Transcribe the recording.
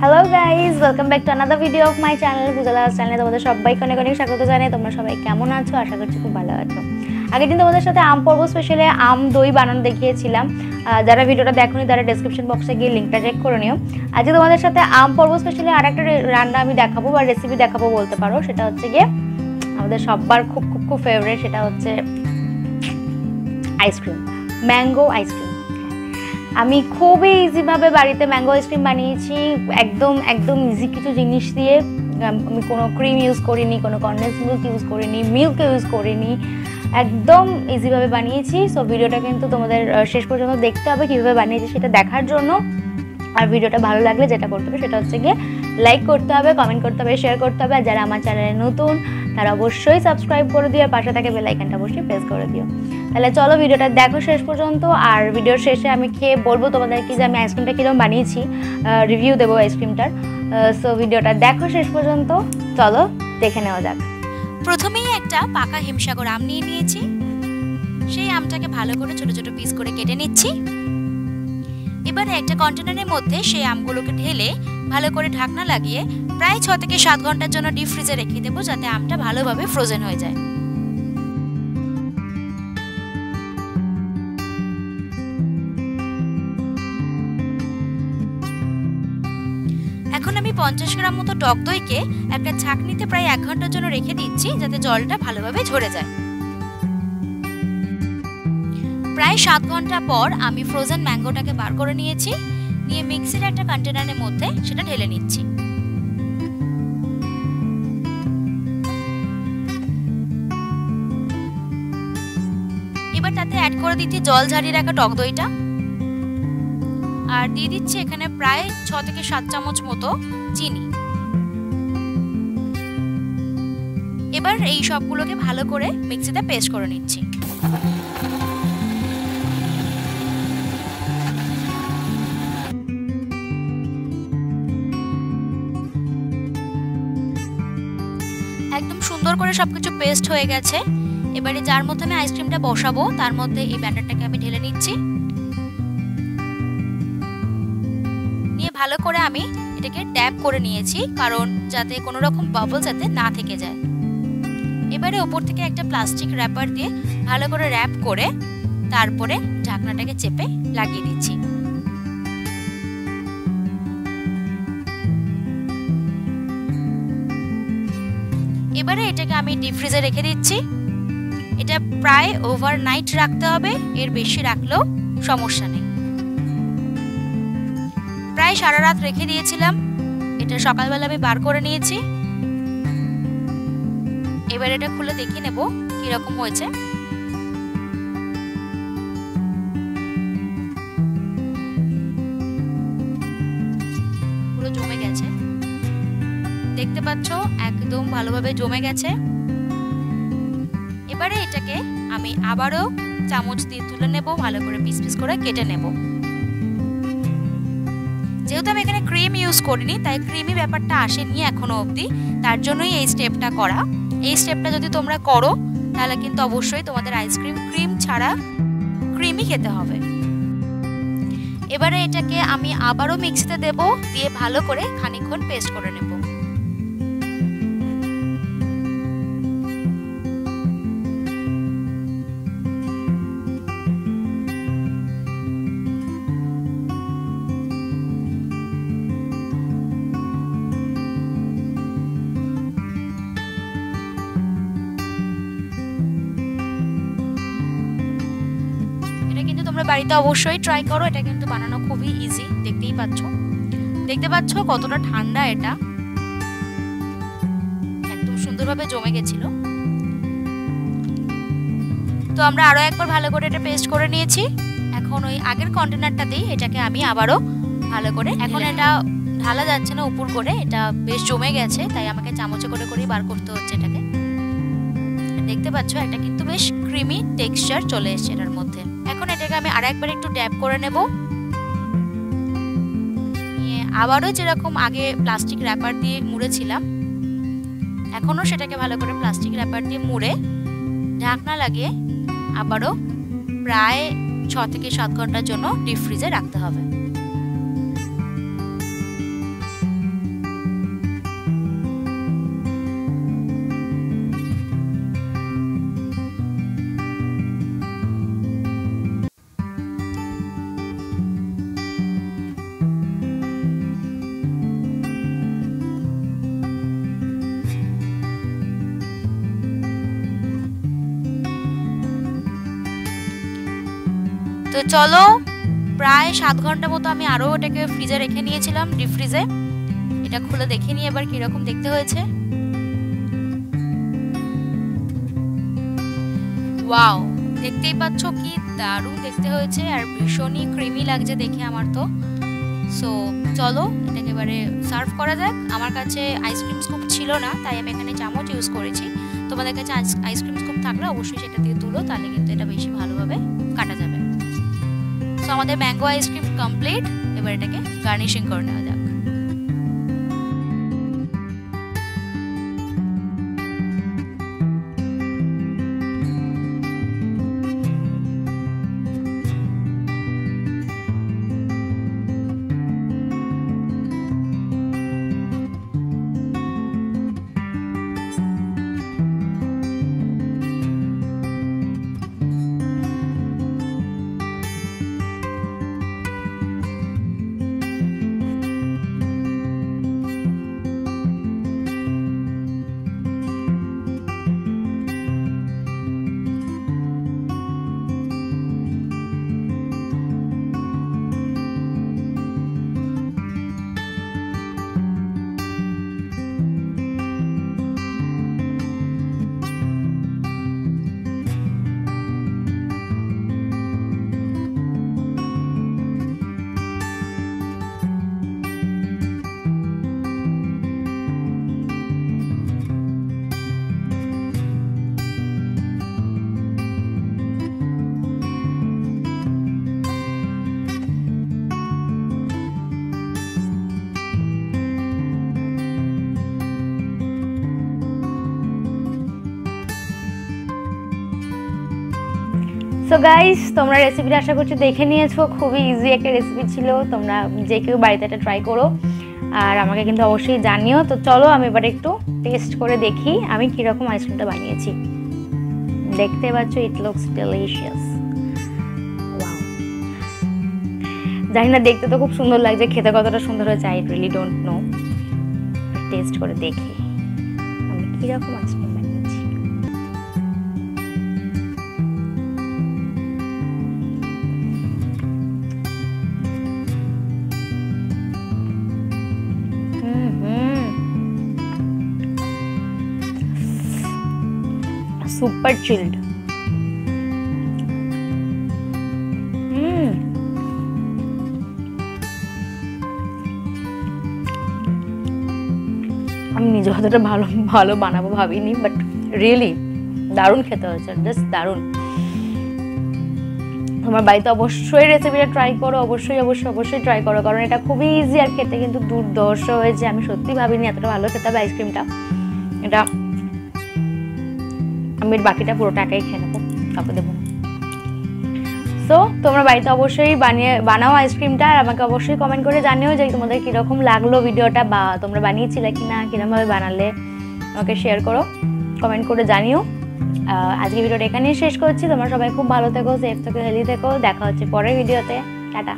Hello guys, welcome back to another video of my channel Puja লাহার চ্যানেলে তোমাদের সবাইকে অনেক অনেক স্বাগত জানাই। তোমরা সবাই কেমন আছো? আশা করছি খুব ভালো আছো। আগের দিন তোমাদের সাথে আম পর্ব স্পেশালে আম দই বানানো দেখিয়েছিলাম। যারা ভিডিওটা দেখোনি তারা ডেসক্রিপশন বক্সে গিয়ে লিঙ্কটা চেক করে নিও। আজকে তোমাদের সাথে আম পর্ব স্পেশালে আর একটা রান্না আমি দেখাবো বা রেসিপি দেখাবো বলতে পারো। সেটা হচ্ছে গিয়ে আমাদের সবার খুব খুব খুব ফেভারিট, সেটা হচ্ছে আইসক্রিম, ম্যাঙ্গো আইসক্রিম। আমি খুবই ইজিভাবে বাড়িতে ম্যাঙ্গো আইসক্রিম বানিয়েছি, একদম ইজি কিছু জিনিস দিয়ে। আমি কোনো ক্রিম ইউজ করিনি, কোনো কনডেন্স মিল্ক ইউজ করিনি, মিল্ক ইউজ করিনি, একদম ইজিভাবে বানিয়েছি। সো ভিডিওটা কিন্তু তোমাদের শেষ পর্যন্ত দেখতে হবে কীভাবে বানিয়েছি সেটা দেখার জন্য। আর ভিডিওটা ভালো লাগলে যেটা করতে হবে সেটা হচ্ছে গিয়ে লাইক করতে হবে, কমেন্ট করতে হবে, শেয়ার করতে হবে। আর যারা আমার চ্যানেলে নতুন তারা অবশ্যই সাবস্ক্রাইব করে দিও, আর পাশে থাকে বেল আইকনটা অবশ্যই প্রেস করে দিও। তাহলে চলো ভিডিওটা দেখো শেষ পর্যন্ত। আর ভিডিওর শেষে আমি খেয়ে বলবো তোমাদেরকে যে আমি আইসক্রিমটা কীরকম বানিয়েছি, রিভিউ দেবো আইসক্রিমটার। সো ভিডিওটা দেখো শেষ পর্যন্ত, চলো দেখে নেওয়া যাক। প্রথমেই একটা পাকা হিমসাগর আম নিয়ে নিয়েছি। সেই আমটাকে ভালো করে ছোট ছোট পিস করে কেটে নিচ্ছি। এবারে একটা কন্টেনারের মধ্যে সেই আমগুলোকে ঢেলে ভালো করে ঢাকনা লাগিয়ে প্রায় 6 থেকে 7 ঘন্টার জন্য ডিপ ফ্রিজে রেখে দেবো, যাতে আমটা ভালোভাবে ফ্রোজেন হয়ে যায়। এখন আমি 50 গ্রাম মতো টক দইকে একটা ছাঁকনিতে প্রায় 1 ঘন্টার জন্য রেখে দিচ্ছি, যাতে জলটা ভালোভাবে ঝরে যায়। প্রায় 7 ঘন্টা পর আমি ফ্রোজেন ম্যাঙ্গোটাকে বার করে নিয়েছি, নিয়ে মিক্সির একটা কন্টেনারের মধ্যে সেটা ঢেলে নিচ্ছি। এবার তাতে অ্যাড করে দিচ্ছি জল ঝারিয়ে রাখা টক দইটা, আর দিয়ে দিচ্ছি এখানে প্রায় 6 থেকে 7 চামচ মতো চিনি। এবার এই সবগুলোকে ভালো করে মিক্সিতে পেস্ট করে নিচ্ছি। একদম সুন্দর করে সবকিছু পেস্ট হয়ে গেছে। এবারে যার মধ্যে আমি আইসক্রিমটা বসাবো তার মধ্যে এই ব্যাটারটাকে আমি ঢেলে নিচ্ছি। নিয়ে ভালো করে আমি এটাকে ট্যাপ করে নিয়েছি, কারণ যাতে কোনো রকম বাবল যাতে না থেকে যায়। এবারে উপর থেকে একটা প্লাস্টিক র্যাপার দিয়ে ভালো করে র্যাপ করে তারপরে ঢাকনাটাকে চেপে লাগিয়ে দিচ্ছি। এবারে এটাকে আমি ডিপ ফ্রিজে রেখে দিচ্ছি। এটা প্রায় ওভারনাইট রাখতে হবে, এর বেশি রাখলেও সমস্যা নেই। প্রায় সারা রাত রেখে দিয়েছিলাম, এটা সকালবেলা আমি বার করে নিয়েছি। এবার এটা খুলে দেখিয়ে নেব কিরকম হয়েছে। পুরো জমে গেছে, দেখতে পাচ্ছ একদম ভালোভাবে জমে গেছে। এবারে এটাকে আমি আবারও চামচ দিয়ে তুলে নেব, ভালো করে পিস পিস করে কেটে নেব। যেহেতু আমি এখানে ক্রিম ইউজ করিনি, তাই ক্রিমি ব্যাপারটা আসেনি এখনো অবধি, তার জন্যই এই স্টেপটা করা। এই স্টেপটা যদি তোমরা করো তাহলে কিন্তু অবশ্যই তোমাদের আইসক্রিম ক্রিম ছাড়া ক্রিমি খেতে হবে। এবারে এটাকে আমি আবারও মিক্সিতে দেব, দিয়ে ভালো করে খানিকক্ষণ পেস্ট করে নেব। তোমরা বাড়িতে অবশ্যই ট্রাই করো, এটা কিন্তু বানানো খুবই ইজি। দেখতে পাচ্ছ কতটা ঠান্ডা, এটা একদম সুন্দরভাবে জমে গেছিল। তো আমরা আরো একবার ভালো করে এটা পেস্ট করে নিয়েছি। এখন ওই আগের কন্টেনারটাতেই এটাকে আমি আবারও ভালো করে, এখন এটা ঢালা যাচ্ছে না উপর করে, এটা বেশ জমে গেছে, তাই আমাকে চামচে করে করেই বার করতে হচ্ছে এটাকে। দেখতে পাচ্ছ এটা কিন্তু বেশ ক্রিমি টেক্সচার চলে এসেছে এটার মধ্যে। এখন এটাকে আমি আরেকবার একটু ড্যাপ করে নেব, আবারও যেরকম আগে প্লাস্টিক র্যাপার দিয়ে মুড়েছিলাম, এখনও সেটাকে ভালো করে প্লাস্টিক র্যাপার দিয়ে মুড়ে ঢাকনা লাগিয়ে আবারও প্রায় 6 থেকে 7 ঘন্টার জন্য ডিপ ফ্রিজে রাখতে হবে। তো চলো, প্রায় 7 ঘন্টা মতো আমি আরও ওটাকে ফ্রিজে রেখে নিয়েছিলাম, ডিপ ফ্রিজে। এটা খুলে দেখে নিই এবার কিরকম দেখতে হয়েছে। ওয়াও, দেখতেই পাচ্ছ কি দারুণ দেখতে হয়েছে, আর ভীষণই ক্রিমি লাগছে দেখে আমার তো। সো চলো এটাকে এবারে সার্ভ করা যাক। আমার কাছে আইসক্রিম স্কুপ ছিল না, তাই আমি এখানে চামচ ইউজ করেছি। তোমাদের কাছে আইসক্রিম স্কুপ থাকলে অবশ্যই সেটা দিয়ে তুলো, তাহলে কিন্তু এটা বেশি ভালোভাবে কাটা যাবে। সো আমাদের ম্যাঙ্গো আইসক্রিম কমপ্লিট। এবার এটাকে গার্নিশিং করে নেওয়া যাক। সো গাইস, তোমরা রেসিপিটা আশা করছি দেখে নিয়েছো। খুবই ইজি একটা রেসিপি ছিল, তোমরা যে কেউ বাড়িতে এটা ট্রাই করো আর আমাকে কিন্তু অবশ্যই জানিও। তো চলো আমি এবার একটু টেস্ট করে দেখি আমি কীরকম আইসক্রিমটা বানিয়েছি। দেখতে পাচ্ছ, ইট লুকস ডেলিশিয়াস। জানি না, দেখতে তো খুব সুন্দর লাগছে, খেতে কতটা সুন্দর হয়েছে I really don't know. Test করে দেখি আমি কীরকম আইসক্রিম বানিয়েছি। Super child. আমি নিজে অতটা ভালো বানাবো ভাবিনি, বাট রিয়েলি দারুণ খেতে হয়েছে, জাস্ট দারুণ। তোমার বাড়িতে অবশ্যই রেসিপিটা ট্রাই করো, অবশ্যই ট্রাই করো, কারণ এটা খুবই ইজি আর খেতে কিন্তু দুর্ধর্ষ হয়েছে। আমি সত্যি ভাবিনি এতটা ভালো খেতে হবে আইসক্রিমটা। এটা আমি বাকিটা পুরোটা একাই খেয়ে নেবো, কাউকে দেবো না। সো তোমরা বাড়িতে অবশ্যই বানাও আইসক্রিমটা, আর আমাকে অবশ্যই কমেন্ট করে জানিও যে তোমাদের কীরকম লাগলো ভিডিওটা, বা তোমরা বানিয়েছিলে কি না, কীরকমভাবে বানালে আমাকে শেয়ার করো, কমেন্ট করে জানিও। আজকে ভিডিওটা এখানেই শেষ করছি। তোমরা সবাই খুব ভালো থেকো, সেফ থেকো, হেলদি থেকো। দেখা হচ্ছে পরের ভিডিওতে। টাটা।